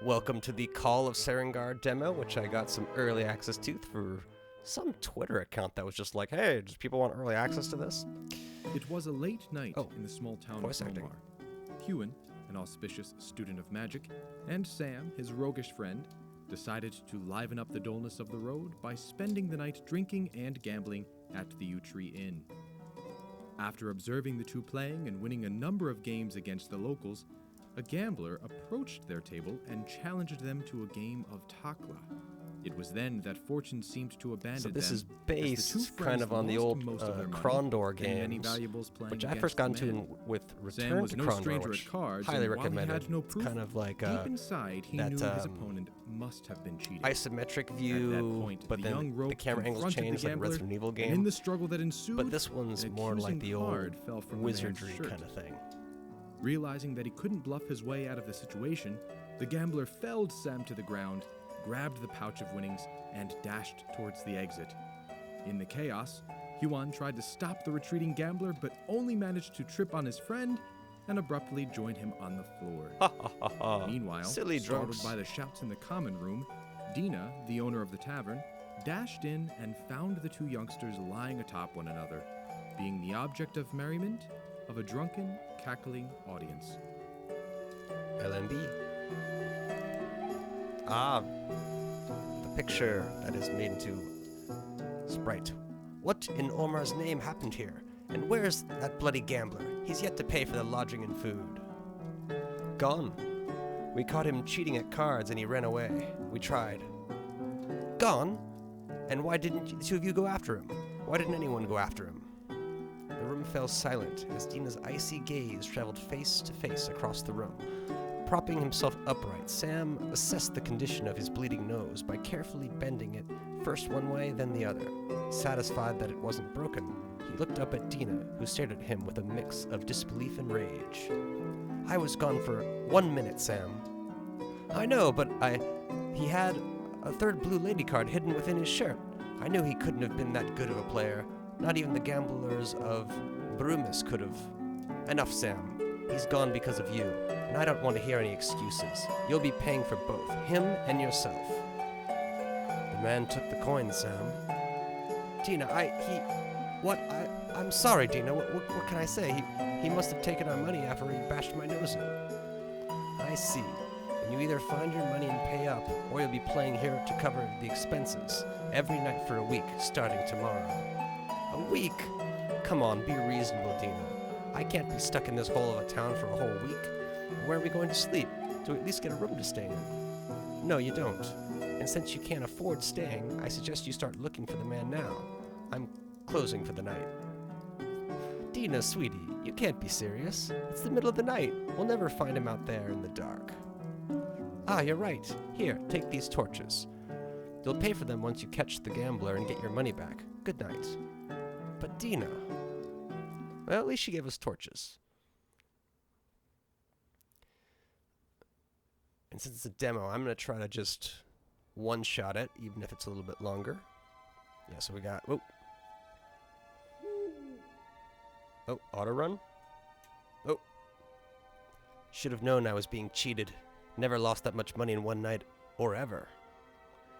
Welcome to the Call of Saregnar demo, which I got some early access to through some Twitter account that was just like, hey, does people want early access to this? It was a late night in the small town of Avanmoor. Huan, an auspicious student of magic, and Sam, his roguish friend, decided to liven up the dullness of the road by spending the night drinking and gambling at the Yew Tree Inn. After observing the two playing and winning a number of games against the locals, a gambler approached their table and challenged them to a game of takla. It was then that fortune seemed to abandon them. So this is based kind of on the old Krondor games, which I first got into with Return to Krondor, which highly recommended. It's kind of like deep inside, he knew his opponent must have been cheating. Isometric view, but then the camera angles changed like Resident Evil game. In the struggle that ensued, but this one's more like the old wizardry kind of thing. Realizing that he couldn't bluff his way out of the situation, the gambler felled Sam to the ground, grabbed the pouch of winnings, and dashed towards the exit. In the chaos, Huan tried to stop the retreating gambler, but only managed to trip on his friend and abruptly join him on the floor. Meanwhile, startled by the shouts in the common room, Dina, the owner of the tavern, dashed in and found the two youngsters lying atop one another, being the object of merriment of a drunken, cackling audience. LMB. The picture that is made into sprite. What in Ormar's name happened here? And where's that bloody gambler? He's yet to pay for the lodging and food. Gone. We caught him cheating at cards and he ran away. We tried. Gone? And why didn't the two of you go after him? Why didn't anyone go after him? The room fell silent as Dina's icy gaze traveled face to face across the room. Propping himself upright, Sam assessed the condition of his bleeding nose by carefully bending it first one way, then the other. Satisfied that it wasn't broken, he looked up at Dina, who stared at him with a mix of disbelief and rage. I was gone for 1 minute, Sam. I know, but he had a third blue lady card hidden within his shirt. I knew he couldn't have been that good of a player. Not even the gamblers of Brumis could have. Enough, Sam. He's gone because of you, and I don't want to hear any excuses. You'll be paying for both, him and yourself. The man took the coin, Sam. Dina, I'm sorry, Dina. What can I say? He must have taken our money after he bashed my nose in. I see. And you either find your money and pay up, or you'll be playing here to cover the expenses, every night for a week, starting tomorrow. A week? Come on, be reasonable, Dina. I can't be stuck in this hole of a town for a whole week. Where are we going to sleep? Do we at least get a room to stay in? No, you don't. And since you can't afford staying, I suggest you start looking for the man now. I'm closing for the night. Dina, sweetie, you can't be serious. It's the middle of the night. We'll never find him out there in the dark. You're right. Here, take these torches. You'll pay for them once you catch the gambler and get your money back. Good night. But Dina... Well, at least she gave us torches. And since it's a demo, I'm going to try to just one-shot it, even if it's a little bit longer. Yeah, so we got... Oh, auto-run? Oh. Should have known I was being cheated. Never lost that much money in one night, or ever.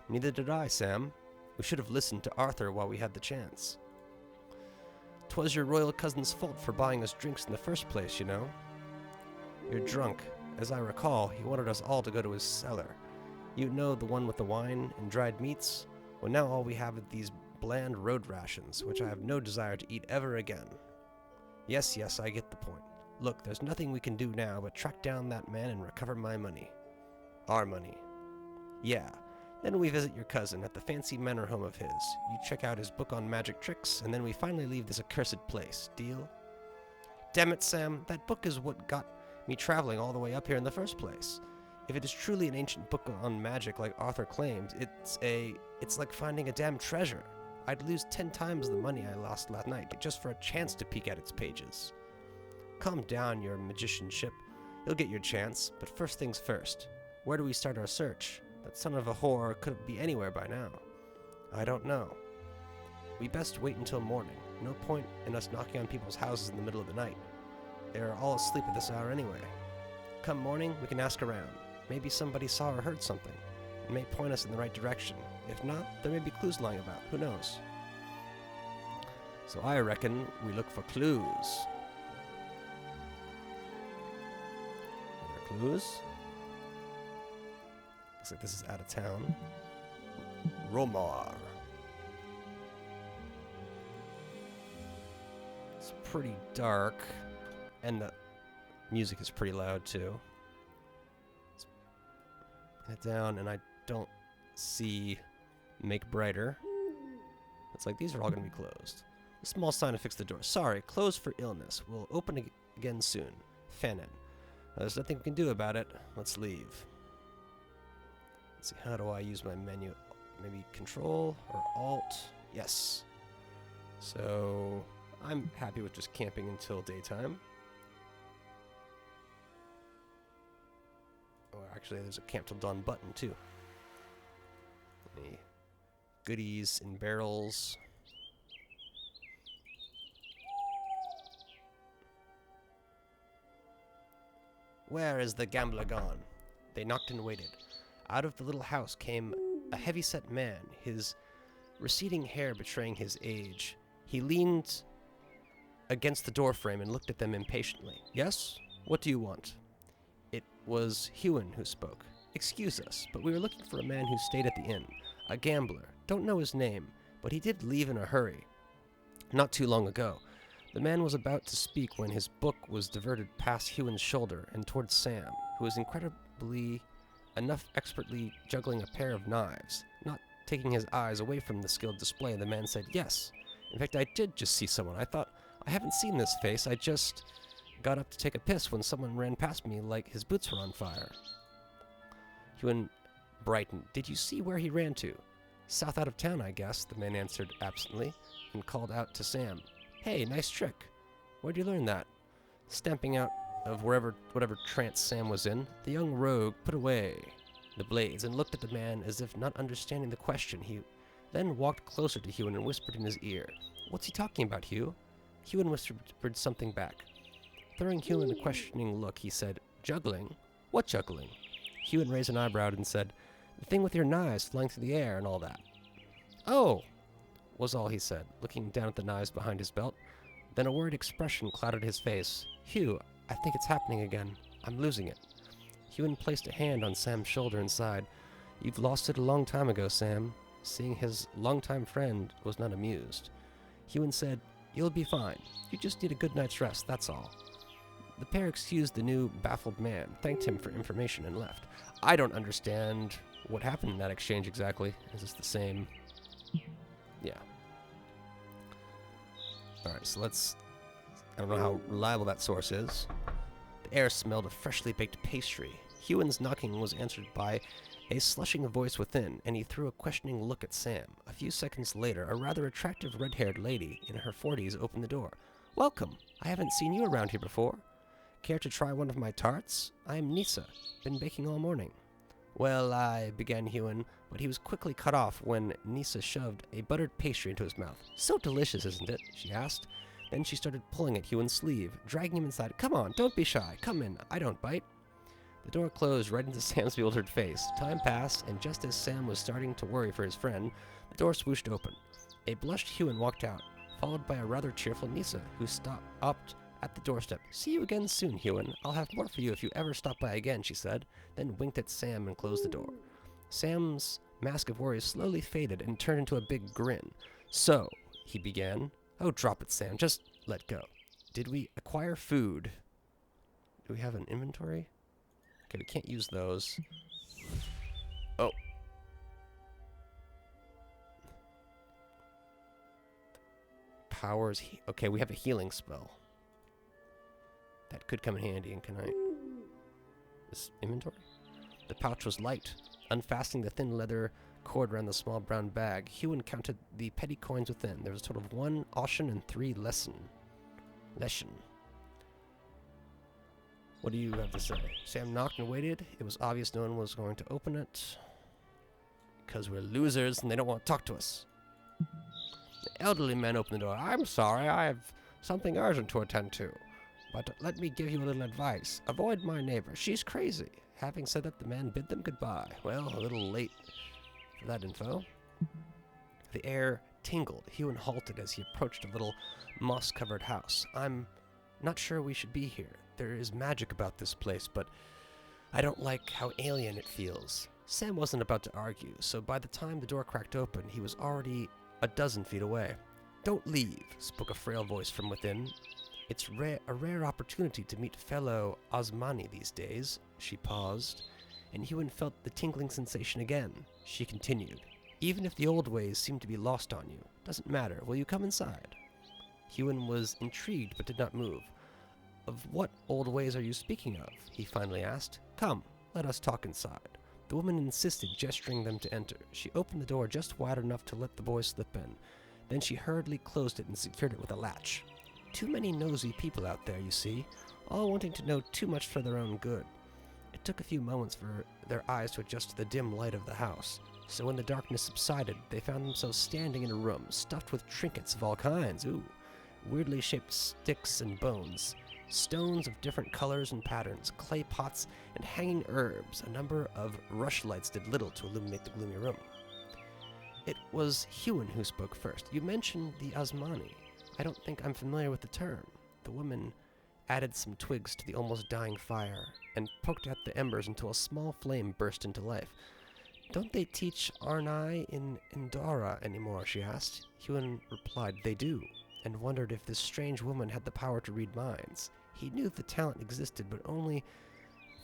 Neither did I, Sam. We should have listened to Arthur while we had the chance. 'Twas your royal cousin's fault for buying us drinks in the first place, you know. You're drunk. As I recall, he wanted us all to go to his cellar. You know, the one with the wine and dried meats? Well, now all we have are these bland road rations, which I have no desire to eat ever again. Yes, I get the point. Look, there's nothing we can do now but track down that man and recover my money. Our money. Yeah. Then we visit your cousin at the fancy manor home of his. You check out his book on magic tricks, and then we finally leave this accursed place. Deal? Damn it, Sam. That book is what got me traveling all the way up here in the first place. If it is truly an ancient book on magic like Arthur claims, it's like finding a damn treasure. I'd lose 10 times the money I lost last night just for a chance to peek at its pages. Calm down, your magicianship. You'll get your chance, but first things first. Where do we start our search? That son of a whore could be anywhere by now. I don't know. We best wait until morning. No point in us knocking on people's houses in the middle of the night. They are all asleep at this hour anyway. Come morning, we can ask around. Maybe somebody saw or heard something. It may point us in the right direction. If not, there may be clues lying about. Who knows? So I reckon we look for clues. Are there clues? Looks like this is out of town. Romar. It's pretty dark, and the music is pretty loud too. Let's put it down, and I don't see make brighter. It's like these are all going to be closed. A small sign to fix the door. Sorry, closed for illness. We'll open again soon. Fanon. There's nothing we can do about it. Let's leave. Let's see, how do I use my menu? Maybe Control or Alt? Yes. So I'm happy with just camping until daytime. Oh, actually, there's a camp till dawn button too. Any goodies in barrels? Where is the gambler gone? They knocked and waited. Out of the little house came a heavy-set man, his receding hair betraying his age. He leaned against the doorframe and looked at them impatiently. Yes? What do you want? It was Hewen who spoke. Excuse us, but we were looking for a man who stayed at the inn. A gambler. Don't know his name, but he did leave in a hurry. Not too long ago. The man was about to speak when his book was diverted past Hewen's shoulder and towards Sam, who was expertly juggling a pair of knives. Not taking his eyes away from the skilled display, the man said, Yes. In fact, I did just see someone. I thought, I haven't seen this face. I just got up to take a piss when someone ran past me like his boots were on fire. Hewen brightened. Did you see where he ran to? South out of town, I guess, the man answered absently, and called out to Sam. Hey, nice trick. Where'd you learn that? Stamping out of whatever trance Sam was in, the young rogue put away the blades and looked at the man as if not understanding the question. He then walked closer to Hewen and whispered in his ear. What's he talking about, Hugh? Hewen whispered something back. Throwing Hewen a questioning look, he said, Juggling? What juggling? Hewen raised an eyebrow and said, The thing with your knives flying through the air and all that. Oh! Was all he said, looking down at the knives behind his belt. Then a worried expression clouded his face. Hugh, I think it's happening again. I'm losing it. Hewen placed a hand on Sam's shoulder and sighed. You've lost it a long time ago, Sam. Seeing his longtime friend was not amused. Hewen said, You'll be fine. You just need a good night's rest, that's all. The pair excused the new baffled man, thanked him for information, and left. I don't understand what happened in that exchange exactly. Is this the same? Yeah. Alright, so let's... I don't know how reliable that source is. The air smelled of freshly baked pastry. Hewen's knocking was answered by a slushing voice within, and he threw a questioning look at Sam. A few seconds later, a rather attractive red-haired lady in her 40s opened the door. Welcome! I haven't seen you around here before. Care to try one of my tarts? I'm Nisa. Been baking all morning. Well, began Hewen, but he was quickly cut off when Nisa shoved a buttered pastry into his mouth. So delicious, isn't it? She asked. Then she started pulling at Hewen's sleeve, dragging him inside. Come on, don't be shy. Come in. I don't bite. The door closed right into Sam's bewildered face. Time passed, and just as Sam was starting to worry for his friend, the door swooshed open. A blushed Hewen walked out, followed by a rather cheerful Nisa, who stopped at the doorstep. See you again soon, Hewen. I'll have more for you if you ever stop by again, she said, then winked at Sam and closed the door. Sam's mask of worry slowly faded and turned into a big grin. So, he began. Oh, drop it, Sam. Just let go. Did we acquire food? Do we have an inventory? Okay, we can't use those. Oh. Powers. Okay, we have a healing spell. That could come in handy, and can I... This inventory? The pouch was light. Unfastening the thin leather cord around the small brown bag, Hewen counted the petty coins within. There was a total of 1 Oshin and 3 Lesson. What do you have to say? Sam knocked and waited. It was obvious no one was going to open it. Because we're losers and they don't want to talk to us. The elderly man opened the door. I'm sorry, I have something urgent to attend to. But let me give you a little advice. Avoid my neighbor. She's crazy. Having said that, the man bid them goodbye. Well, a little late for that info. The air tingled. Hewin halted as he approached a little moss-covered house. I'm not sure we should be here. There is magic about this place, but I don't like how alien it feels. Sam wasn't about to argue, so by the time the door cracked open, he was already a dozen feet away. Don't leave, spoke a frail voice from within. It's a rare opportunity to meet fellow Osmani these days. She paused, and Hewin felt the tingling sensation again. She continued. Even if the old ways seem to be lost on you, doesn't matter. Will you come inside? Hewin was intrigued but did not move. Of what old ways are you speaking of? He finally asked. Come, let us talk inside. The woman insisted, gesturing them to enter. She opened the door just wide enough to let the boy slip in. Then she hurriedly closed it and secured it with a latch. Too many nosy people out there, you see, all wanting to know too much for their own good. It took a few moments for their eyes to adjust to the dim light of the house, so when the darkness subsided, they found themselves standing in a room stuffed with trinkets of all kinds, weirdly shaped sticks and bones, stones of different colors and patterns, clay pots, and hanging herbs. A number of rushlights did little to illuminate the gloomy room. It was Hewin who spoke first. You mentioned the Osmani. I don't think I'm familiar with the term. The woman added some twigs to the almost dying fire and poked at the embers until a small flame burst into life. Don't they teach Arnai in Indara anymore, she asked. Hewin replied they do, and wondered if this strange woman had the power to read minds. He knew the talent existed, but only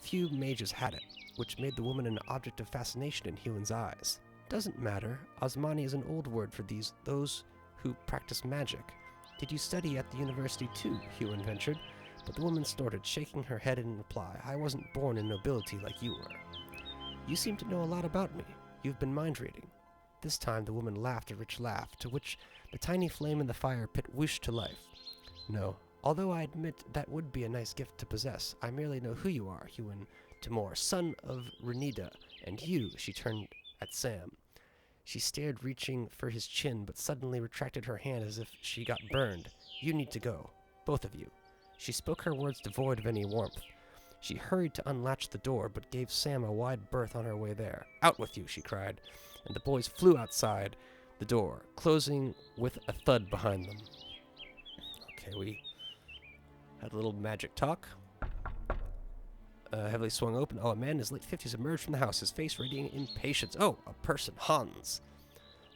few mages had it, which made the woman an object of fascination in Hewin's eyes. Doesn't matter. Osmani is an old word for those who practice magic. Did you study at the university too? Hewin ventured, but the woman snorted, shaking her head in reply. I wasn't born in nobility like you were. You seem to know a lot about me. You've been mind-reading. This time the woman laughed a rich laugh, to which the tiny flame in the fire pit whooshed to life. No, although I admit that would be a nice gift to possess, I merely know who you are, Hewin Timor, son of Renida, and you, she turned at Sam. She stared, reaching for his chin, but suddenly retracted her hand as if she got burned. You need to go. Both of you. She spoke her words devoid of any warmth. She hurried to unlatch the door, but gave Sam a wide berth on her way there. Out with you, she cried, and the boys flew outside the door, closing with a thud behind them. Okay, we had a little magic talk. Heavily swung open. Oh, a man in his late 50s emerged from the house, his face radiating impatience. Oh, a person, Hans.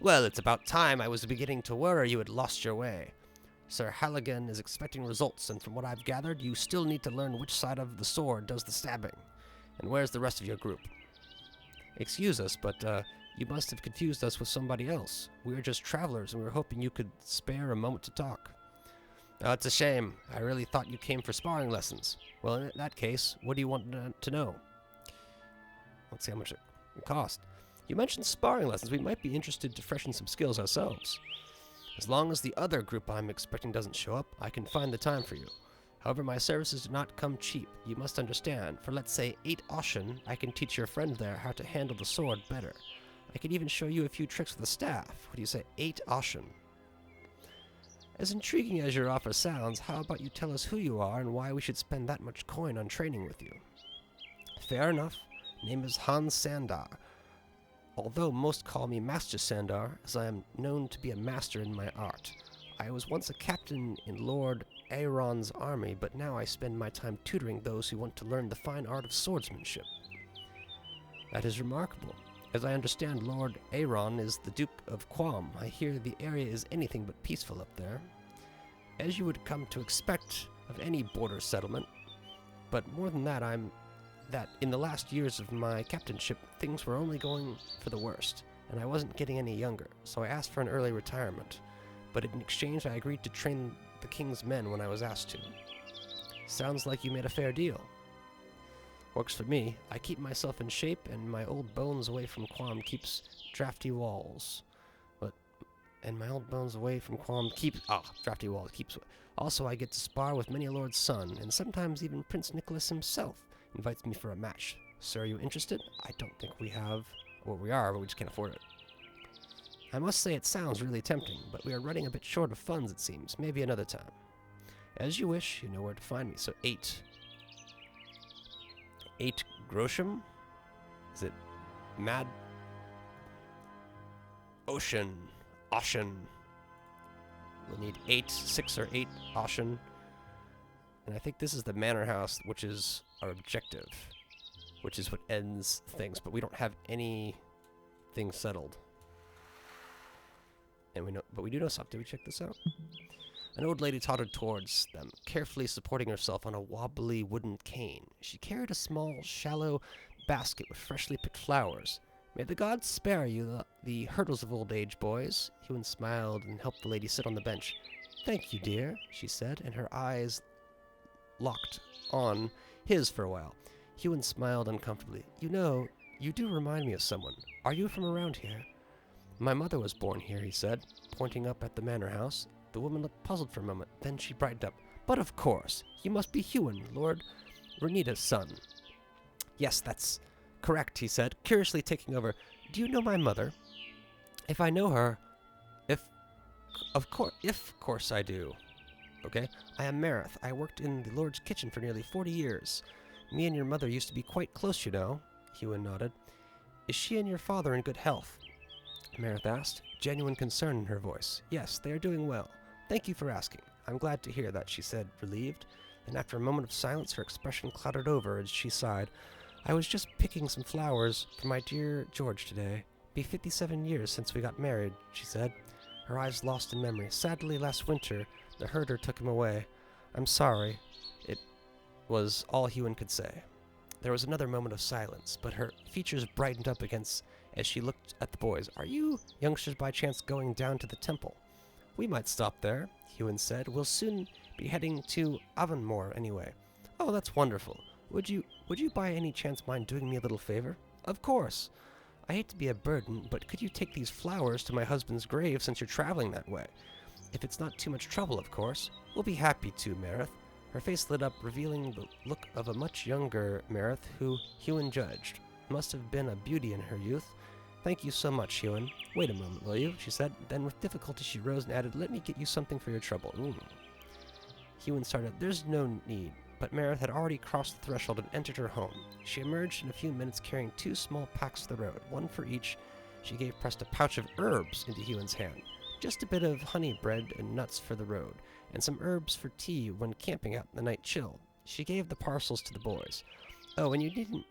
Well, it's about time. I was beginning to worry you had lost your way. Sir Halligan is expecting results, and from what I've gathered, you still need to learn which side of the sword does the stabbing. And where's the rest of your group? Excuse us, but you must have confused us with somebody else. We were just travelers, and we were hoping you could spare a moment to talk. Oh, it's a shame. I really thought you came for sparring lessons. Well, in that case, what do you want to know? Let's see how much it cost. You mentioned sparring lessons. We might be interested to freshen some skills ourselves. As long as the other group I'm expecting doesn't show up, I can find the time for you. However, my services do not come cheap. You must understand. For, let's say, 8 Ashen, I can teach your friend there how to handle the sword better. I could even show you a few tricks with the staff. What do you say? 8 Ashen. As intriguing as your offer sounds, how about you tell us who you are and why we should spend that much coin on training with you? Fair enough. Name is Hans Sandar. Although most call me Master Sandar, as I am known to be a master in my art. I was once a captain in Lord Aaron's army, but now I spend my time tutoring those who want to learn the fine art of swordsmanship. That is remarkable. As I understand, Lord Aaron is the Duke of Quam. I hear the area is anything but peaceful up there. As you would come to expect of any border settlement. But more than that, that in the last years of my captainship, things were only going for the worst, and I wasn't getting any younger, so I asked for an early retirement. But in exchange, I agreed to train the king's men when I was asked to. Sounds like you made a fair deal. Works for me. I keep myself in shape, and my old bones away from Quam keeps drafty walls. Drafty walls keeps... Also, I get to spar with many a lord's son, and sometimes even Prince Nicholas himself invites me for a match. Sir, are you interested? I don't think we have... Well, we are, but we just can't afford it. I must say it sounds really tempting, but we are running a bit short of funds, it seems. Maybe another time. As you wish, you know where to find me. So 8 Grosham? Is it Mad? Ocean. We'll need 6 or 8 Ocean. And I think this is the manor house, which is our objective. Which is what ends things, but we don't have anything settled. And we do know something. Did we check this out? An old lady tottered towards them, carefully supporting herself on a wobbly wooden cane. She carried a small, shallow basket with freshly picked flowers. May the gods spare you the hurdles of old age, boys. Hewin smiled and helped the lady sit on the bench. Thank you, dear, she said, and her eyes locked on his for a while. Hewin smiled uncomfortably. You know, you do remind me of someone. Are you from around here? My mother was born here, he said, pointing up at the manor house. The woman looked puzzled for a moment. Then she brightened up. But of course, you must be Hewin, Lord Renita's son. Yes, that's correct, he said, curiously taking over. Do you know my mother? If I know her, of course I do. Okay? I am Marith. I worked in the Lord's kitchen for nearly 40 years. Me and your mother used to be quite close, you know. Hewin nodded. Is she and your father in good health? Marith asked, genuine concern in her voice. Yes, they are doing well. Thank you for asking. I'm glad to hear that, she said, relieved. Then after a moment of silence, her expression clouded over as she sighed. I was just picking some flowers for my dear George today. Be 57 years since we got married, she said, her eyes lost in memory. Sadly, last winter, the herder took him away. I'm sorry. It was all Hewin could say. There was another moment of silence, but her features brightened up as she looked at the boys. Are you youngsters by chance going down to the temple? We might stop there, Hewin said. We'll soon be heading to Avanmoor anyway. Oh, that's wonderful. Would you by any chance mind doing me a little favor? Of course. I hate to be a burden, but could you take these flowers to my husband's grave since you're traveling that way? If it's not too much trouble, of course. We'll be happy to, Marith. Her face lit up, revealing the look of a much younger Marith, who Hewin judged. Must have been a beauty in her youth. Thank you so much, Hewin. Wait a moment, will you? She said. Then with difficulty she rose and added, let me get you something for your trouble. Hewin started, there's no need. But Marith had already crossed the threshold and entered her home. She emerged in a few minutes carrying 2 small packs to the road, one for each. She gave pressed a pouch of herbs into Hewin's hand. Just a bit of honey bread and nuts for the road, and some herbs for tea when camping out in the night chill. She gave the parcels to the boys. Oh, and you needn't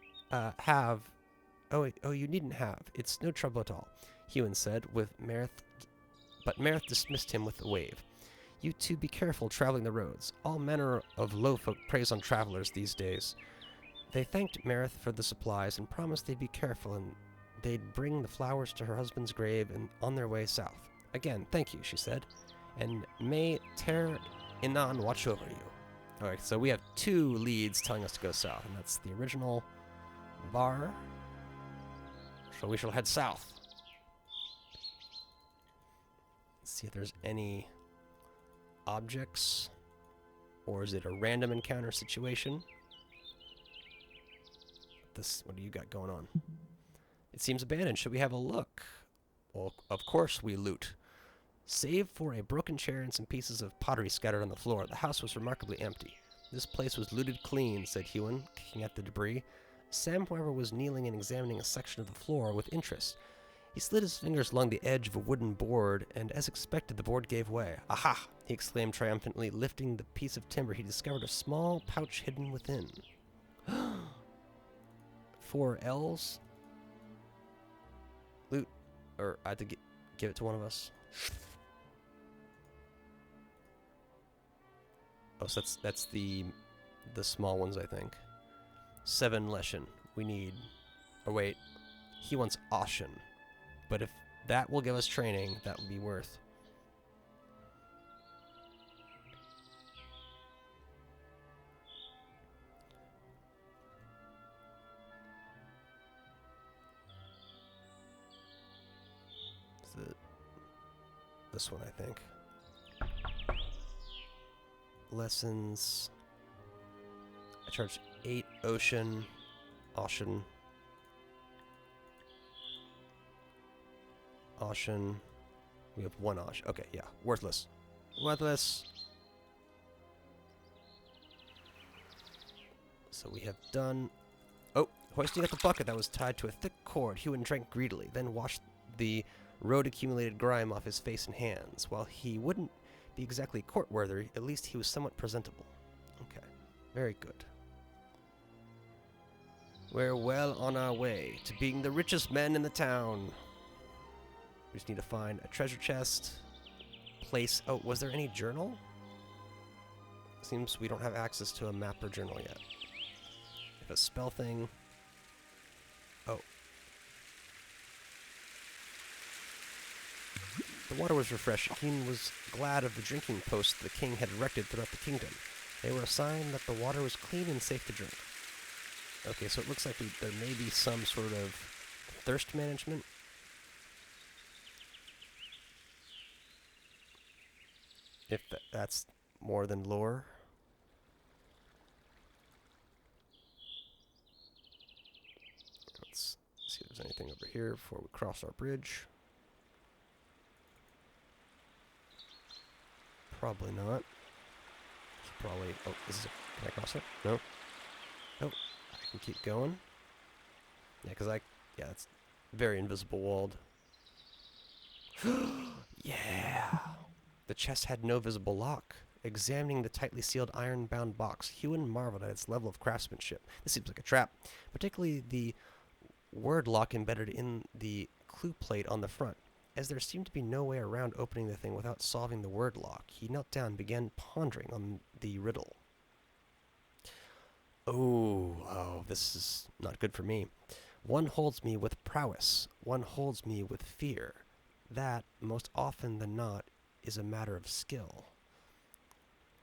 have. You needn't have. It's no trouble at all, Hewin said, but Marith dismissed him with a wave. You two be careful traveling the roads. All manner of low folk preys on travelers these days. They thanked Marith for the supplies and promised they'd be careful and they'd bring the flowers to her husband's grave and on their way south. Again, thank you, she said, and may Ter Inan watch over you. Alright, so we have 2 leads telling us to go south, and that's the original bar. So we shall head south. Let's see if there's any objects, or is it a random encounter situation? What do you got going on? It seems abandoned. Should we have a look? Well, of course we loot. Save for a broken chair and some pieces of pottery scattered on the floor, the house was remarkably empty. This place was looted clean, said Hewin, kicking at the debris. Sam, however, was kneeling and examining a section of the floor with interest. He slid his fingers along the edge of a wooden board, and as expected, the board gave way. Aha! He exclaimed triumphantly, lifting the piece of timber. He discovered a small pouch hidden within. 4 L's? Loot. Or I had to give it to one of us. Oh, so that's the small ones, I think. 7 Leshen. We need... Oh, wait. He wants Oshin. But if that will give us training, that would be worth. Is it this one, I think. Lessons. I charge 8 Oshin. Oshin. We have 1 Osh. Okay, yeah. Worthless. Worthless. So we have done... Oh, Hoisting up the bucket that was tied to a thick cord, Hewin drank greedily, then washed the road-accumulated grime off his face and hands. While he wouldn't be exactly court-worthy, at least he was somewhat presentable. Okay, very good. We're well on our way to being the richest men in the town. We just need to find a treasure chest, place... Oh, was there any journal? Seems we don't have access to a map or journal yet. If a spell thing... Oh. The water was refreshing. Keen was glad of the drinking posts the king had erected throughout the kingdom. They were a sign that the water was clean and safe to drink. Okay, so it looks like there may be some sort of thirst management. If that's more than lore. Let's see if there's anything over here before we cross our bridge. Probably not. Probably... Oh, can I cross it? No? Oh, I can keep going. Yeah, because yeah, it's very invisible walled. Yeah! The chest had no visible lock. Examining the tightly sealed iron-bound box, Hewin marveled at its level of craftsmanship. This seems like a trap, particularly the word lock embedded in the clue plate on the front. As there seemed to be no way around opening the thing without solving the word lock, he knelt down and began pondering on the riddle. Oh, this is not good for me. One holds me with prowess, one holds me with fear. That, most often than not, is a matter of skill.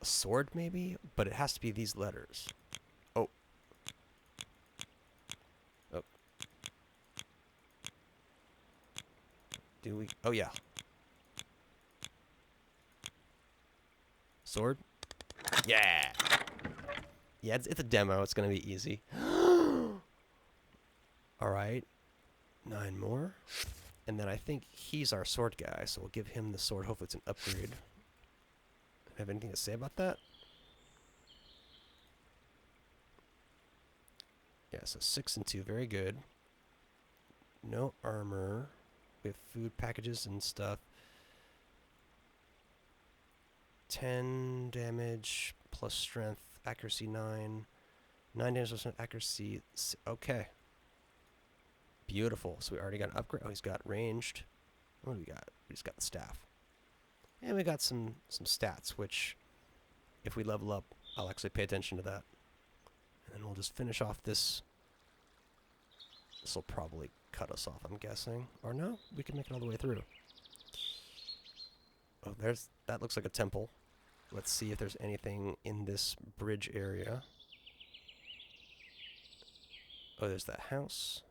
A sword, maybe? But it has to be these letters. Oh. Oh. Do we? Oh, yeah. Sword? Yeah! Yeah, it's a demo. It's going to be easy. Alright. 9 more. And then I think he's our sword guy, so we'll give him the sword. Hopefully it's an upgrade. Have anything to say about that? Yeah, so 6 and 2. Very good. No armor. We have food packages and stuff. 10 damage plus strength. Accuracy 9. 9 damage plus strength. Accuracy. Okay. Beautiful. So we already got an upgrade. Oh, he's got ranged. What do we got? We just got the staff. And we got some stats, which, if we level up, I'll actually pay attention to that. And then we'll just finish off this. This will probably cut us off, I'm guessing. Or no, we can make it all the way through. Oh, that looks like a temple. Let's see if there's anything in this bridge area. Oh, there's that house,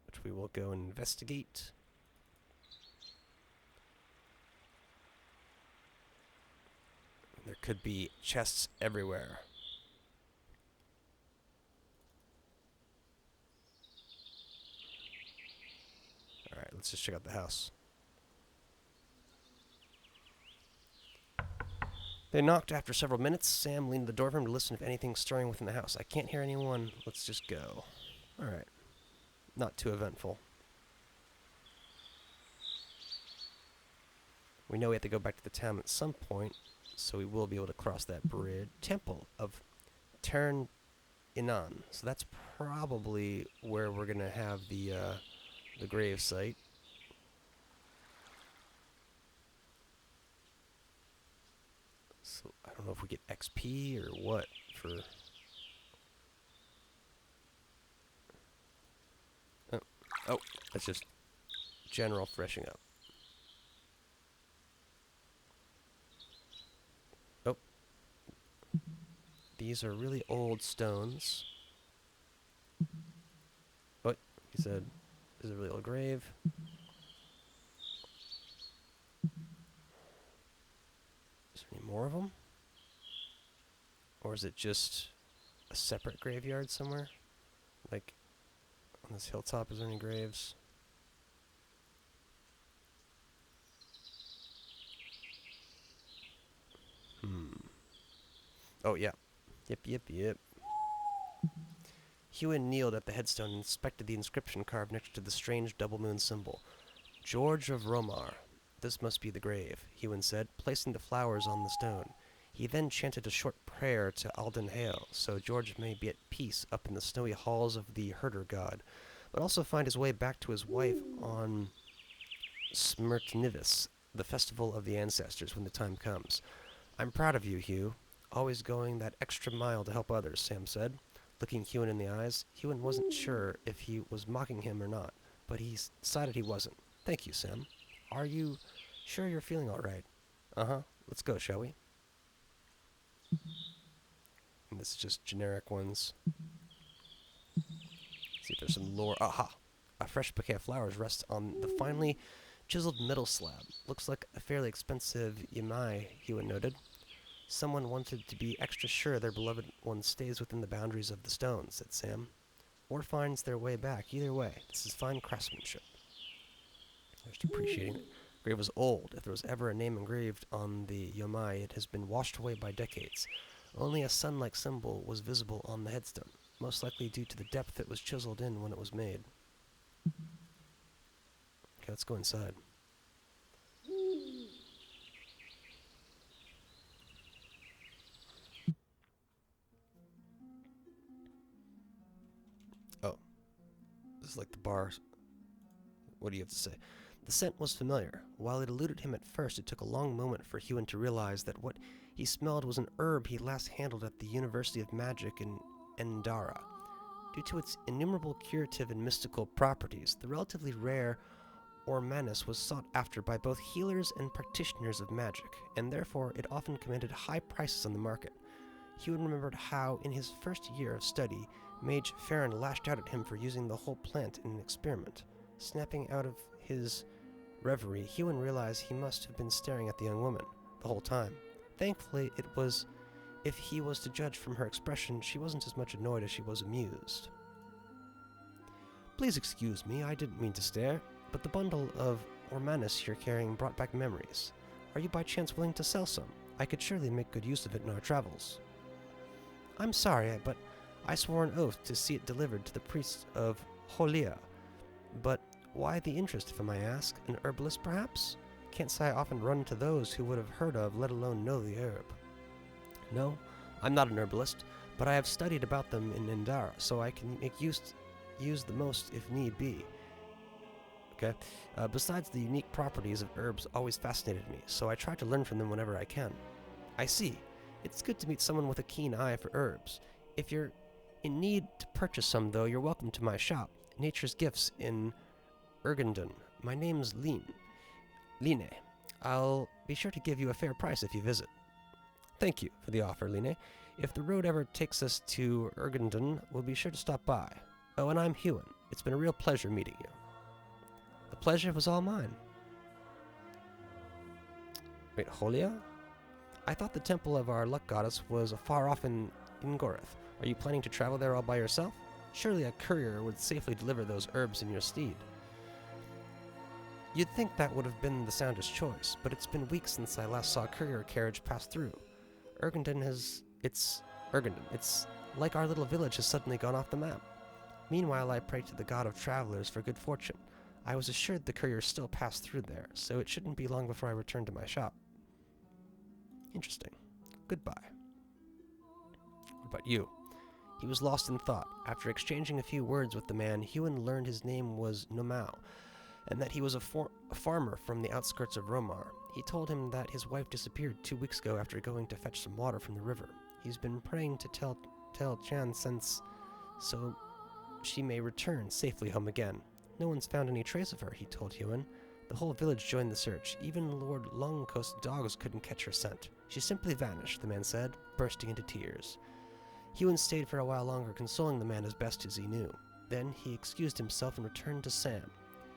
which we will go and investigate. There could be chests everywhere. Alright, let's just check out the house. They knocked after several minutes. Sam leaned to the doorframe to listen if anything's stirring within the house. I can't hear anyone. Let's just go. Alright. Not too eventful. We know we have to go back to the town at some point, so we will be able to cross that bridge. Temple of Tern Inan. So that's probably where we're gonna have the grave site. So I don't know if we get XP or what for. Oh, that's just general freshing up. Oh. These are really old stones. What? He said, this is a really old grave. Is there any more of them? Or is it just a separate graveyard somewhere? Like, on this hilltop, is there any graves? Oh, yeah. Yep. Hewen kneeled at the headstone and inspected the inscription carved next to the strange double moon symbol. George of Romar. This must be the grave, Hewen said, placing the flowers on the stone. He then chanted a short prayer to Alden Hale, so George may be at peace up in the snowy halls of the herder god, but also find his way back to his wife on Smirtnivis, the festival of the ancestors, when the time comes. I'm proud of you, Hugh. Always going that extra mile to help others, Sam said. Looking Hewen in the eyes, Hewen wasn't sure if he was mocking him or not, but he decided he wasn't. Thank you, Sam. Are you sure you're feeling all right? Uh-huh. Let's go, shall we? And this is just generic ones. See if there's some lore. Aha! A fresh bouquet of flowers rests on the finely chiseled middle slab. Looks like a fairly expensive yamai, Hewen noted. Someone wanted to be extra sure their beloved one stays within the boundaries of the stone, said Sam. Or finds their way back. Either way, this is fine craftsmanship. Just appreciating it. The grave was old. If there was ever a name engraved on the yamai, it has been washed away by decades. Only a sun-like symbol was visible on the headstone, most likely due to the depth it was chiseled in when it was made. Okay, let's go inside. Oh. This is like the bar. What do you have to say? The scent was familiar. While it eluded him at first, it took a long moment for Hewen to realize that what he smelled was an herb he last handled at the University of Magic in Endara. Due to its innumerable curative and mystical properties, the relatively rare Ormanus was sought after by both healers and practitioners of magic, and therefore it often commanded high prices on the market. Hewen remembered how, in his first year of study, Mage Farron lashed out at him for using the whole plant in an experiment. Snapping out of his reverie, Hewen realized he must have been staring at the young woman the whole time. Thankfully, if he was to judge from her expression, she wasn't as much annoyed as she was amused. Please excuse me, I didn't mean to stare, but the bundle of Ormanus you're carrying brought back memories. Are you by chance willing to sell some? I could surely make good use of it in our travels. I'm sorry, but I swore an oath to see it delivered to the priest of Holia. But why the interest, if I may ask? An herbalist, perhaps? Can't say I often run into those who would have heard of, let alone know the herb. No, I'm not an herbalist, but I have studied about them in Endara, so I can make use the most if need be. Okay. Besides, the unique properties of herbs always fascinated me, so I try to learn from them whenever I can. I see. It's good to meet someone with a keen eye for herbs. If you're in need to purchase some, though, you're welcome to my shop, Nature's Gifts in Urgenden. My name's Line. I'll be sure to give you a fair price if you visit. Thank you for the offer, Line. If the road ever takes us to Urgenden, we'll be sure to stop by. Oh, and I'm Hewen. It's been a real pleasure meeting you. The pleasure was all mine. Wait, Holia? I thought the temple of our luck goddess was far off in Ingorith. Are you planning to travel there all by yourself? Surely a courier would safely deliver those herbs in your stead. You'd think that would have been the soundest choice, but it's been weeks since I last saw a courier carriage pass through. It's like our little village has suddenly gone off the map. Meanwhile, I pray to the god of travelers for good fortune. I was assured the courier still passed through there, so it shouldn't be long before I return to my shop. Interesting. Goodbye. What about you? He was lost in thought. After exchanging a few words with the man, Hewen learned his name was Nomau, and that he was a farmer from the outskirts of Romar. He told him that his wife disappeared 2 weeks ago after going to fetch some water from the river. He's been praying to tell Chan since, so she may return safely home again. No one's found any trace of her, he told Hewen. The whole village joined the search. Even Lord Longcoast's dogs couldn't catch her scent. She simply vanished, the man said, bursting into tears. Hewen stayed for a while longer, consoling the man as best as he knew. Then he excused himself and returned to Sam.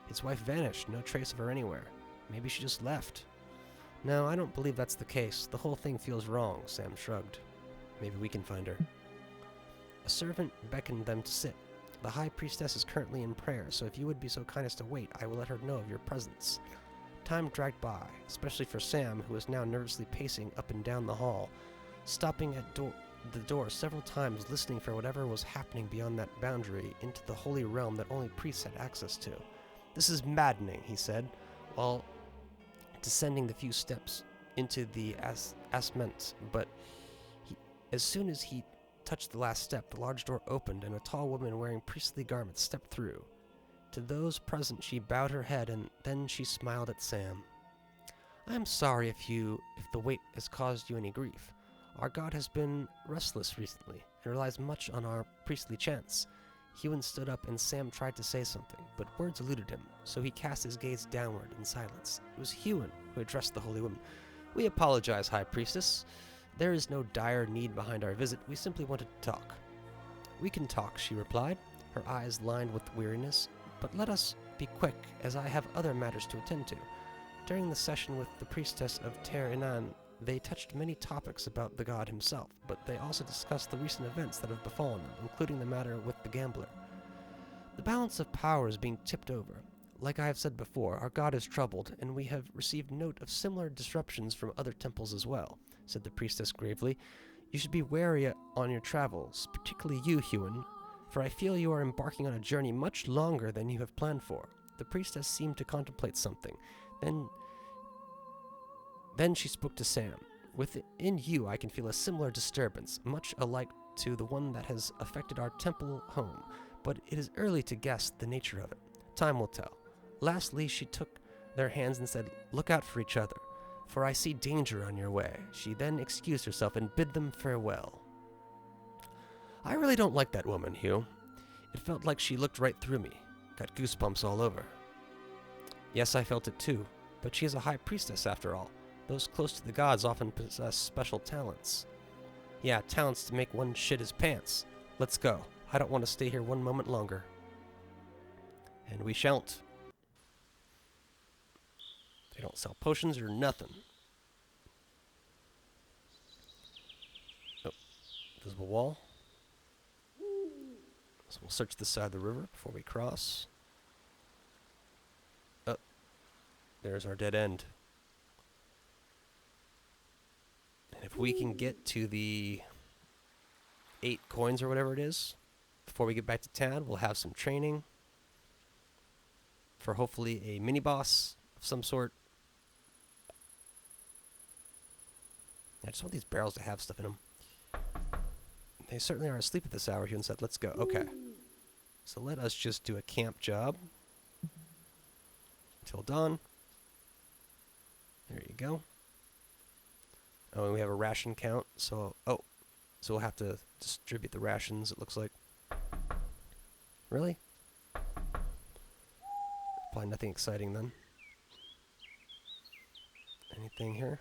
His wife vanished, no trace of her anywhere. Maybe she just left. No, I don't believe that's the case. The whole thing feels wrong, Sam shrugged. Maybe we can find her. A servant beckoned them to sit. The High Priestess is currently in prayer, so if you would be so kind as to wait, I will let her know of your presence. Time dragged by, especially for Sam, who was now nervously pacing up and down the hall. Stopping at the door several times, listening for whatever was happening beyond that boundary into the holy realm that only priests had access to. "This is maddening," he said, while descending the few steps into the ascent, but as soon as he touched the last step, the large door opened, and a tall woman wearing priestly garments stepped through. To those present, she bowed her head, and then she smiled at Sam. "I am sorry if the wait has caused you any grief. Our god has been restless recently, and relies much on our priestly chants." Hewan stood up, and Sam tried to say something, but words eluded him, so he cast his gaze downward in silence. It was Hewan who addressed the holy woman. "We apologize, High Priestess. There is no dire need behind our visit. We simply wanted to talk." "We can talk," she replied, her eyes lined with weariness, "but let us be quick, as I have other matters to attend to." During the session with the priestess of Ter Inan, they touched many topics about the god himself, but they also discussed the recent events that have befallen them, including the matter with the gambler. "The balance of power is being tipped over. Like I have said before, our god is troubled, and we have received note of similar disruptions from other temples as well," said the priestess gravely. "You should be wary on your travels, particularly you, Hewan, for I feel you are embarking on a journey much longer than you have planned for." The priestess seemed to contemplate something. Then she spoke to Sam. "Within you I can feel a similar disturbance, much alike to the one that has affected our temple home, but it is early to guess the nature of it. Time will tell." Lastly, she took their hands and said, "Look out for each other, for I see danger on your way." She then excused herself and bid them farewell. "I really don't like that woman, Hugh. It felt like she looked right through me. Got goosebumps all over." "Yes, I felt it too, but she is a high priestess after all. Those close to the gods often possess special talents." "Yeah, talents to make one shit his pants. Let's go. I don't want to stay here one moment longer." And we shan't. They don't sell potions or nothing. Oh, visible wall. So we'll search this side of the river before we cross. Oh, there's our dead end. And if we can get to the 8 coins or whatever it is before we get back to town, we'll have some training for hopefully a mini boss of some sort. I just want these barrels to have stuff in them. They certainly are asleep at this hour. Hewan said, "Let's go." Okay. So let us just do a camp job until dawn. There you go. Oh, and we have a ration count. So we'll have to distribute the rations, it looks like. Really? Probably nothing exciting then. Anything here?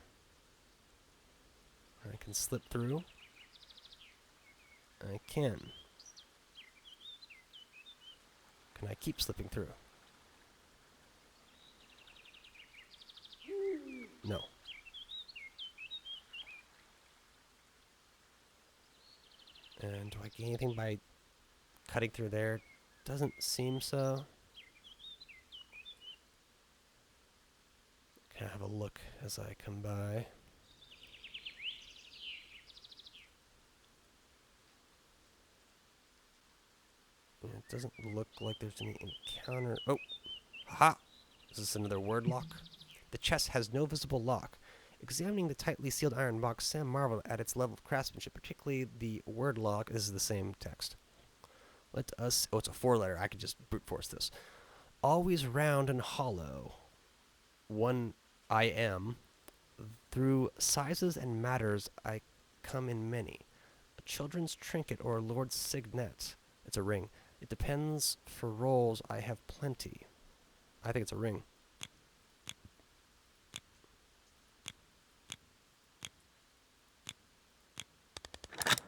I can slip through. I can. Can I keep slipping through? No. And do I gain anything by cutting through there? Doesn't seem so. Can I have a look as I come by? It doesn't look like there's any encounter. Oh! Ha! Is this another word lock? The chest has no visible lock. Examining the tightly sealed iron box, Sam marveled at its level of craftsmanship, particularly the word lock. This is the same text. Let us... Oh, it's a 4-letter. I could just brute force this. "Always round and hollow. One I am. Through sizes and matters I come in many. A children's trinket or a lord's signet." It's a ring. "It depends. For rolls I have plenty." I think it's a ring.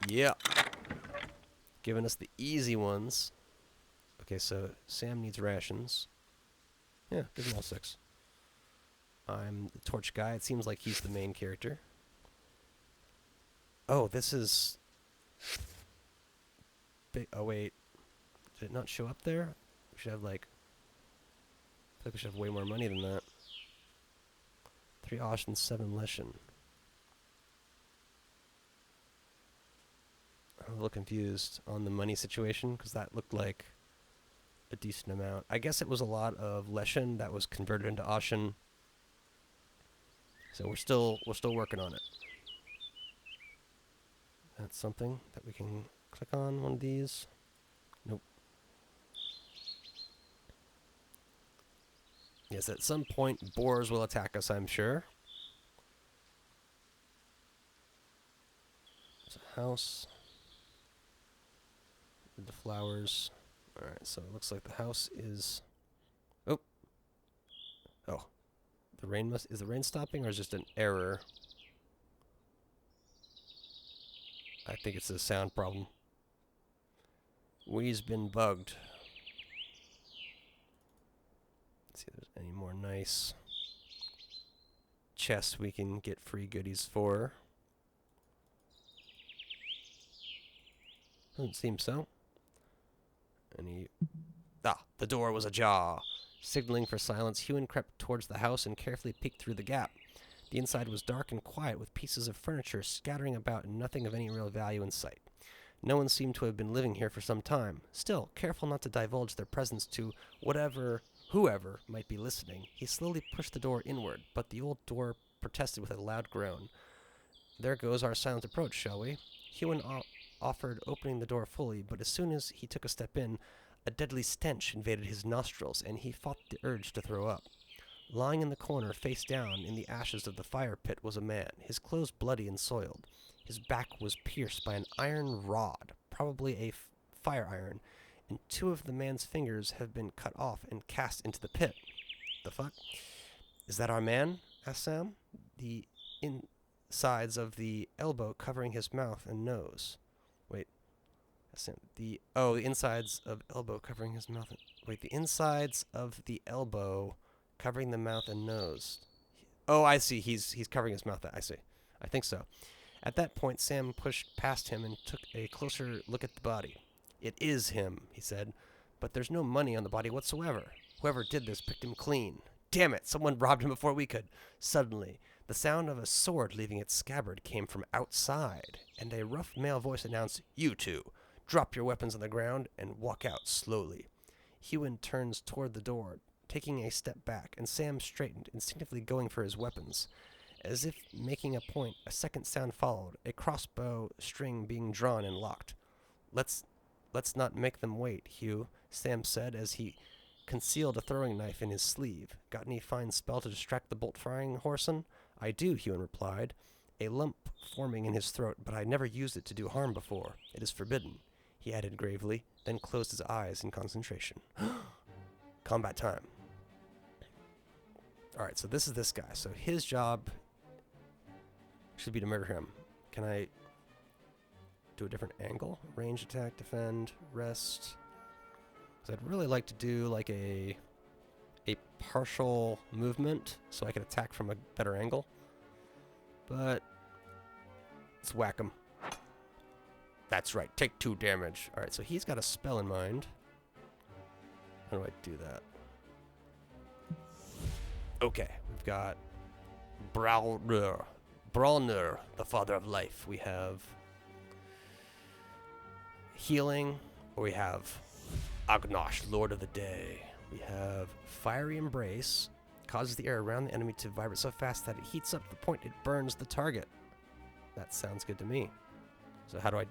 Yeah. Giving us the easy ones. Okay, so Sam needs rations. Yeah, give him all 6. I'm the torch guy. It seems like he's the main character. Oh, this is... big. Oh, wait. Did it not show up there? We should have, like... I feel like we should have way more money than that. 3 Osh and 7 Leshen. I'm a little confused on the money situation because that looked like a decent amount. I guess it was a lot of Leshen that was converted into Ashen. So we're still working on it. That's something that we can click on one of these. Nope. Yes, at some point boars will attack us, I'm sure. There's a house. With the flowers. Alright, so it looks like the house is... Oh. Oh. The rain must... Is the rain stopping or is it just an error? I think it's a sound problem. We've been bugged. Let's see if there's any more nice chests we can get free goodies for. Doesn't seem so. The door was ajar. Signaling for silence, Hewen crept towards the house and carefully peeked through the gap. The inside was dark and quiet, with pieces of furniture scattering about and nothing of any real value in sight. No one seemed to have been living here for some time. Still, careful not to divulge their presence to whoever might be listening, he slowly pushed the door inward, but the old door protested with a loud groan. There goes our silent approach, shall we? Hewen offered opening the door fully, but as soon as he took a step in, a deadly stench invaded his nostrils, and he fought the urge to throw up. Lying in the corner, face down, in the ashes of the fire pit was a man, his clothes bloody and soiled. His back was pierced by an iron rod, probably a fire iron, and 2 of the man's fingers have been cut off and cast into the pit. The fuck? Is that our man? Asked Sam. The insides of the elbow covering his mouth and nose. Wait. The insides of elbow covering his mouth. Wait, the insides of the elbow covering the mouth and nose. Oh, I see. He's covering his mouth. I see. I think so. At that point, Sam pushed past him and took a closer look at the body. It is him, he said, but there's no money on the body whatsoever. Whoever did this picked him clean. Damn it, someone robbed him before we could. Suddenly, the sound of a sword leaving its scabbard came from outside, and a rough male voice announced, "You two, drop your weapons on the ground and walk out slowly." Hewen turns toward the door, taking a step back, and Sam straightened, instinctively going for his weapons. As if making a point, a second sound followed, a crossbow string being drawn and locked. Let's not make them wait, Hugh, Sam said as he concealed a throwing knife in his sleeve. Got any fine spell to distract the bolt-firing whoreson? I do, Hewen replied, a lump forming in his throat, but I never used it to do harm before. It is forbidden, he added gravely, then closed his eyes in concentration. Combat time. Alright, so this is this guy. So his job should be to murder him. Can I do a different angle? Range attack, defend, rest. Because I'd really like to do like a partial movement so I can attack from a better angle. But let's whack him. That's right, take 2 damage. Alright, so he's got a spell in mind. How do I do that? Okay, we've got Brawlner, the father of life. We have healing, or we have Agnosh, Lord of the Day. We have Fiery Embrace, causes the air around the enemy to vibrate so fast that it heats up the point it burns the target. That sounds good to me. So how do I...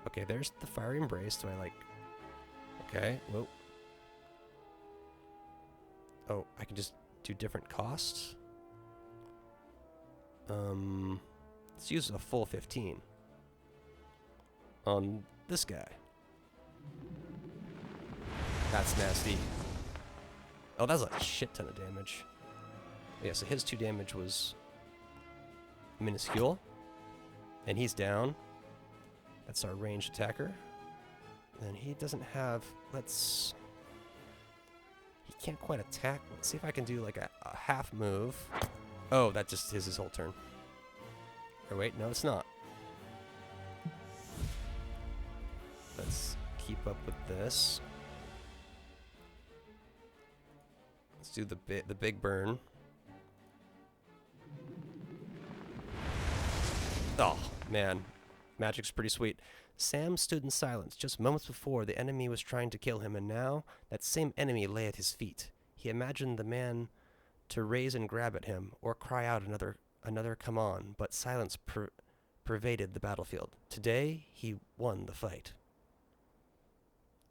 Okay, there's the Fiery Embrace. Do I like... Okay, whoa. Oh, I can just do different costs? Let's use a full 15 on this guy. That's nasty. Oh, that's a shit ton of damage. Yeah, so his 2 damage was minuscule. And he's down. That's our ranged attacker. And he doesn't have... Let's... He can't quite attack. Let's see if I can do like a half move. Oh, that just is his whole turn. Or wait, no, it's not. Let's keep up with this. Let's do the big burn. Oh, man. Magic's pretty sweet. Sam stood in silence. Just moments before, the enemy was trying to kill him, and now that same enemy lay at his feet. He imagined the man to raise and grab at him, or cry out another come on, but silence pervaded the battlefield. Today, he won the fight.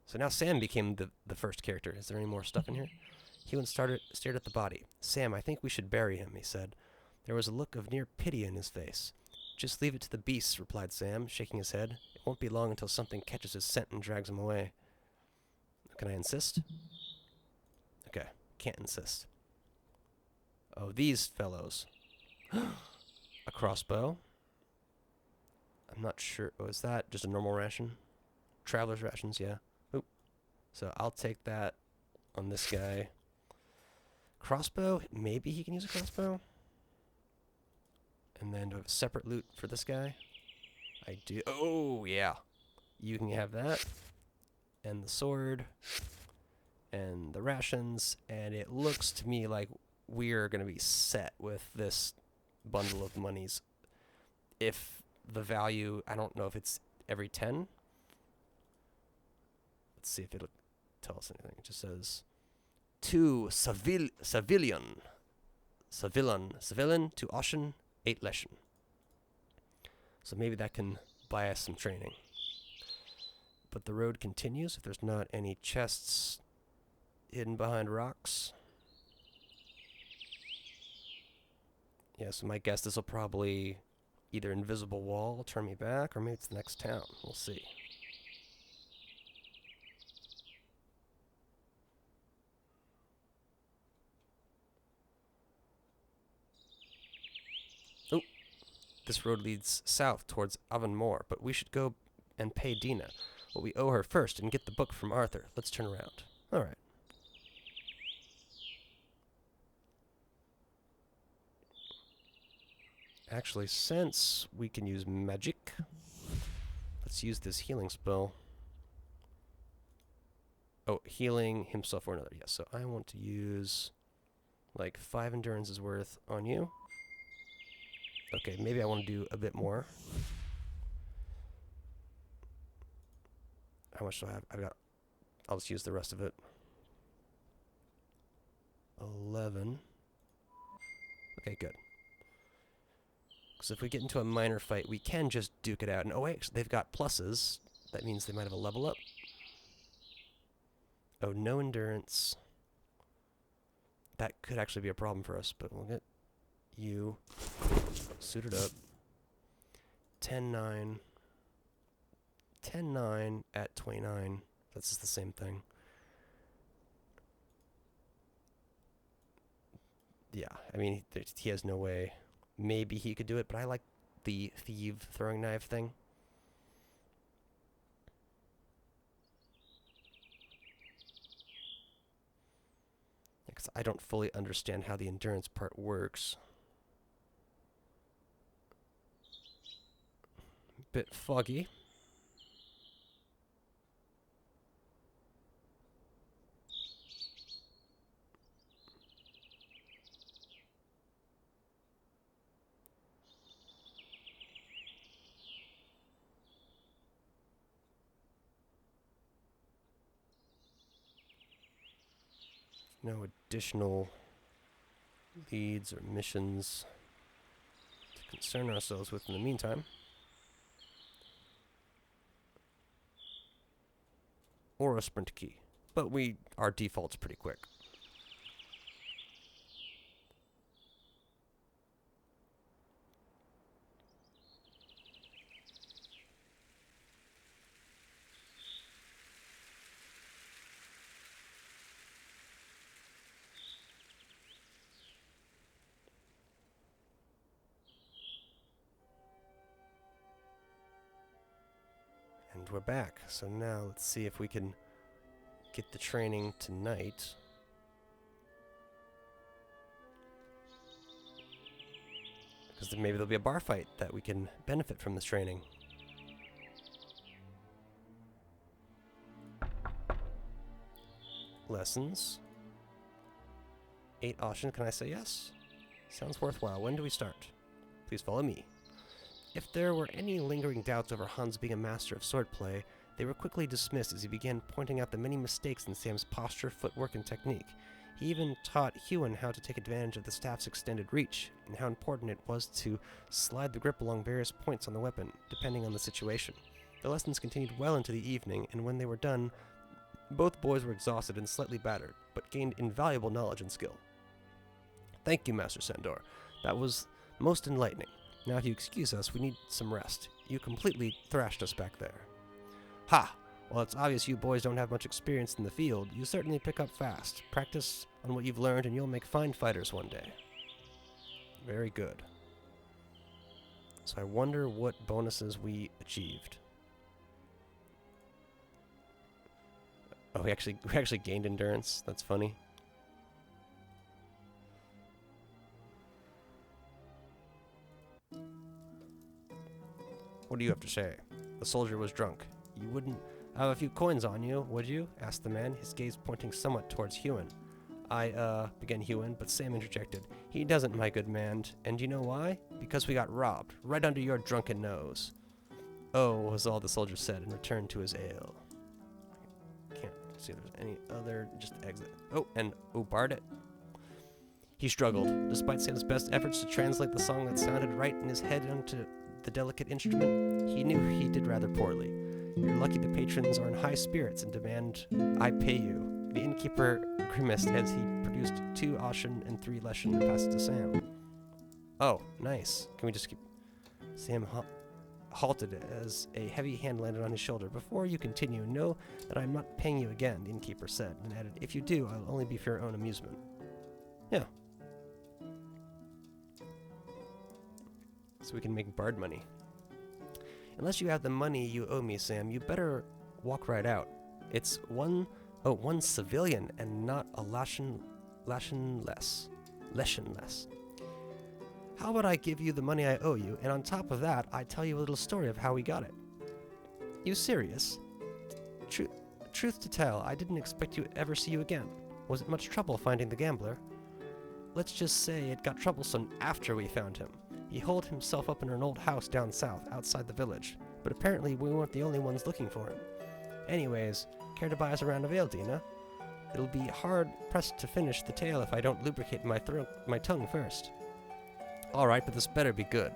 So now Sam became the first character. Is there any more stuff in here? Hewin stared at the body. Sam, I think we should bury him, he said. There was a look of near pity in his face. Just leave it to the beasts, replied Sam, shaking his head. It won't be long until something catches his scent and drags him away. Can I insist? Okay, can't insist. Oh, these fellows. A crossbow. I'm not sure. Oh, is that just a normal ration? Traveler's rations, yeah. Oop. So I'll take that on this guy. Crossbow, maybe he can use a crossbow. And then do I have a separate loot for this guy? I do. Oh, yeah. You can have that. And the sword. And the rations. And it looks to me like we're going to be set with this bundle of monies. If the value, I don't know if it's every 10. Let's see if it'll tell us anything. It just says, to civilian to Ocean, 8 Leshen. So maybe that can buy us some training. But the road continues if there's not any chests hidden behind rocks. Yeah, so my guess this will probably either invisible wall, turn me back, or maybe it's the next town. We'll see. Oh, this road leads south towards Avanmoor, but we should go and pay Dina what we owe her first and get the book from Arthur. Let's turn around. All right. Actually, since we can use magic, let's use this healing spell. Oh, healing himself or another. Yes, so I want to use like 5 endurance's worth on you. Okay, maybe I want to do a bit more. How much do I have? I'll just use the rest of it. 11. Okay, good. Because if we get into a minor fight, we can just duke it out. And oh wait, they've got pluses. That means they might have a level up. Oh, no endurance. That could actually be a problem for us, but we'll get you suited up. 10-9. 10-9 at 29. That's just the same thing. Yeah, I mean, he has no way. Maybe he could do it, but I like the thief throwing knife thing. Because I don't fully understand how the endurance part works. Bit foggy. No additional leads or missions to concern ourselves with in the meantime. Or a sprint key. But our default's pretty quick. And we're back. So now let's see if we can get the training tonight. Because maybe there'll be a bar fight that we can benefit from this training. Lessons. 8 Ocean. Can I say yes? Sounds worthwhile. When do we start? Please follow me. If there were any lingering doubts over Hans being a master of swordplay, they were quickly dismissed as he began pointing out the many mistakes in Sam's posture, footwork, and technique. He even taught Huon how to take advantage of the staff's extended reach, and how important it was to slide the grip along various points on the weapon, depending on the situation. The lessons continued well into the evening, and when they were done, both boys were exhausted and slightly battered, but gained invaluable knowledge and skill. Thank you, Master Sandor. That was most enlightening. Now, if you excuse us, we need some rest. You completely thrashed us back there. Ha! While it's obvious you boys don't have much experience in the field, you certainly pick up fast. Practice on what you've learned and you'll make fine fighters one day. Very good. So I wonder what bonuses we achieved. Oh, we actually gained endurance. That's funny. What do you have to say? The soldier was drunk. You wouldn't have a few coins on you, would you? Asked the man, his gaze pointing somewhat towards Huon. Began Huon, but Sam interjected. He doesn't, my good man. And you know why? Because we got robbed, right under your drunken nose. Oh, was all the soldier said, and returned to his ale. Can't see if there's any other, just exit. Oh, and barred it. He struggled. Despite Sam's best efforts to translate the song that sounded right in his head onto the delicate instrument, he knew he did rather poorly. You're lucky the patrons are in high spirits and demand I pay you. The innkeeper grimaced as he produced 2 Ashen and 3 Leshen and passed it to Sam. Oh, nice. Can we just keep... Sam halted as a heavy hand landed on his shoulder. Before you continue, know that I'm not paying you again, the innkeeper said, and added, if you do, I'll only be for your own amusement. Yeah. So we can make bard money. Unless you have the money you owe me, Sam, you better walk right out. It's one civilian and not a Leshen less. How about I give you the money I owe you, and on top of that, I tell you a little story of how we got it. You serious? Truth to tell, I didn't expect to ever see you again. Was it much trouble finding the gambler? Let's just say it got troublesome after we found him. He holed himself up in an old house down south, outside the village, but apparently we weren't the only ones looking for him. Anyways, care to buy us a round of ale, Dina? It'll be hard-pressed to finish the tale if I don't lubricate my tongue first. All right, but this better be good.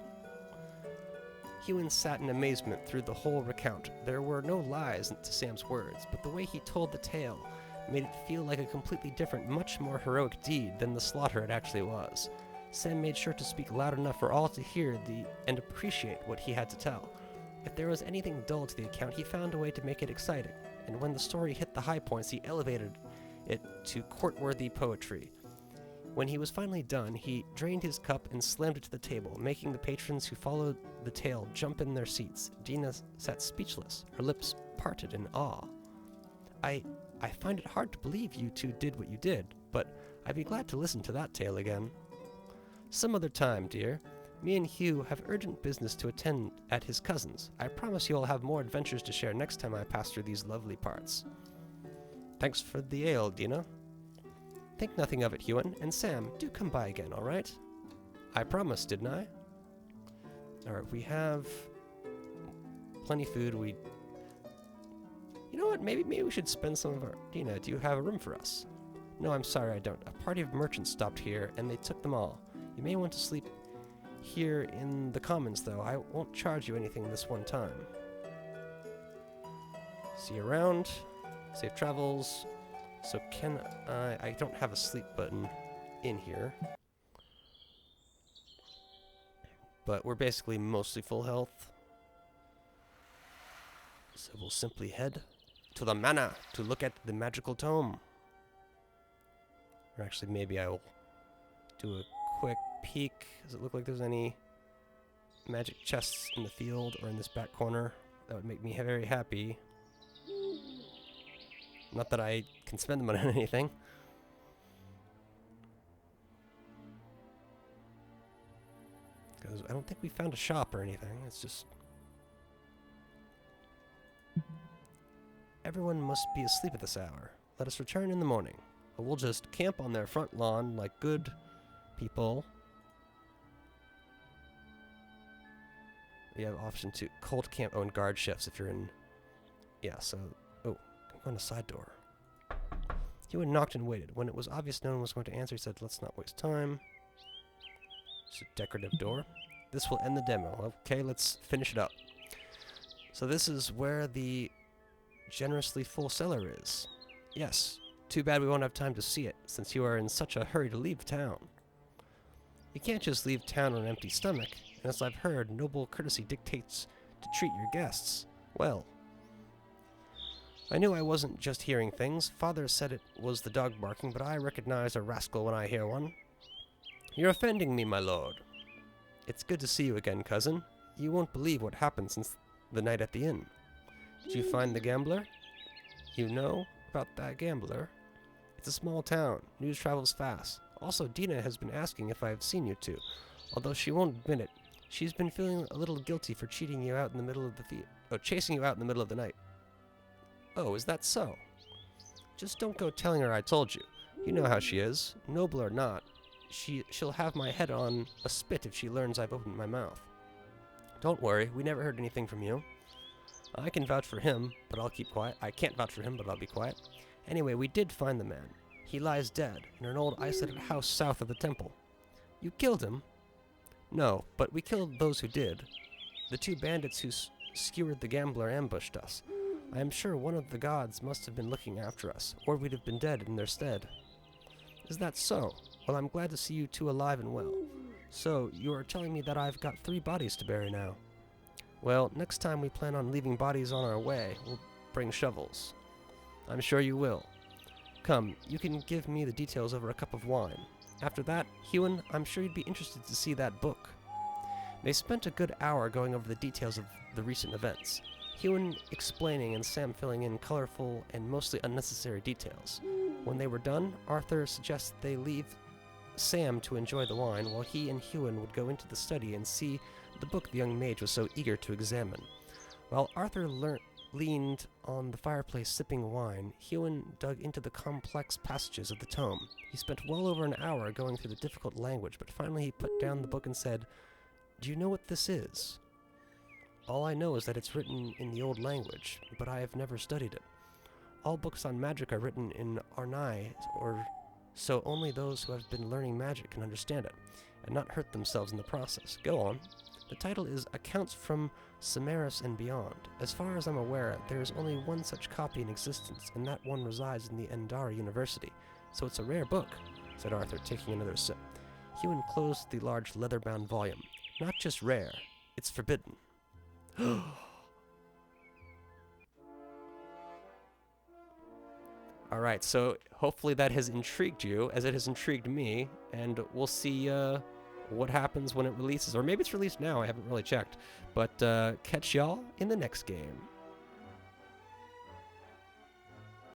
Huon sat in amazement through the whole recount. There were no lies to Sam's words, but the way he told the tale made it feel like a completely different, much more heroic deed than the slaughter it actually was. Sam made sure to speak loud enough for all to hear and appreciate what he had to tell. If there was anything dull to the account, he found a way to make it exciting, and when the story hit the high points, he elevated it to court-worthy poetry. When he was finally done, he drained his cup and slammed it to the table, making the patrons who followed the tale jump in their seats. Dina sat speechless, her lips parted in awe. I find it hard to believe you two did what you did, but I'd be glad to listen to that tale again. Some other time, dear. Me and Hugh have urgent business to attend at his cousin's. I promise you I'll have more adventures to share next time I pass through these lovely parts. Thanks for the ale, Dina. Think nothing of it, Huon. And Sam, do come by again, all right? I promised, didn't I? All right, we have plenty food. You know what? Maybe we should spend some of our... Dina, do you have a room for us? No, I'm sorry, I don't. A party of merchants stopped here, and they took them all. You may want to sleep here in the commons, though. I won't charge you anything this one time. See you around. Safe travels. So can I don't have a sleep button in here. But we're basically mostly full health. So we'll simply head to the manor to look at the magical tome. Or actually, maybe I will do a quick peek. Does it look like there's any magic chests in the field or in this back corner? That would make me very happy. Not that I can spend them on anything. Because I don't think we found a shop or anything. It's just... Everyone must be asleep at this hour. Let us return in the morning. Or we'll just camp on their front lawn like good people. You have option 2. Cold camp. Oh, and guard shifts if you're in... Yeah, so... Oh, go on a side door. Hewan knocked and waited. When it was obvious no one was going to answer, he said, let's not waste time. It's a decorative door. This will end the demo. Okay, let's finish it up. So this is where the generously full cellar is. Yes. Too bad we won't have time to see it, since you are in such a hurry to leave town. You can't just leave town on an empty stomach, and as I've heard, noble courtesy dictates to treat your guests well. I knew I wasn't just hearing things. Father said it was the dog barking, but I recognize a rascal when I hear one. You're offending me, my lord. It's good to see you again, cousin. You won't believe what happened since the night at the inn. Did you find the gambler? You know about that gambler? It's a small town. News travels fast. Also, Dina has been asking if I have seen you two, although she won't admit it. She's been feeling a little guilty for cheating you out in the middle of the chasing you out in the middle of the night. Oh, is that so? Just don't go telling her I told you. You know how she is. Noble or not, she'll have my head on a spit if she learns I've opened my mouth. Don't worry, we never heard anything from you. I can vouch for him, but I'll keep quiet. I can't vouch for him, but I'll be quiet. Anyway, we did find the man. He lies dead in an old isolated house south of the temple. You killed him? No, but we killed those who did. The 2 bandits who skewered the gambler ambushed us. I am sure one of the gods must have been looking after us, or we'd have been dead in their stead. Is that so? Well, I'm glad to see you two alive and well. So, you are telling me that I've got 3 bodies to bury now? Well, next time we plan on leaving bodies on our way, we'll bring shovels. I'm sure you will. Come, you can give me the details over a cup of wine. After that, Hewan, I'm sure you'd be interested to see that book. They spent a good hour going over the details of the recent events. Hewan explaining and Sam filling in colorful and mostly unnecessary details. When they were done, Arthur suggests they leave Sam to enjoy the wine while he and Hewan would go into the study and see the book the young mage was so eager to examine. While Arthur leaned on the fireplace sipping wine, Hewan dug into the complex passages of the tome. He spent well over an hour going through the difficult language, but finally he put down the book and said, "Do you know what this is?" All I know is that it's written in the old language, but I have never studied it. All books on magic are written in Arnai, or so only those who have been learning magic can understand it, and not hurt themselves in the process. Go on. The title is Accounts from Samaris and Beyond. As far as I'm aware, there is only one such copy in existence, and that one resides in the Endara University. So it's a rare book, said Arthur, taking another sip. Hewan closed the large leather-bound volume. Not just rare, it's forbidden. Alright, so hopefully that has intrigued you, as it has intrigued me, and we'll see what happens when it releases. Or maybe it's released now, I haven't really checked. But catch y'all in the next game.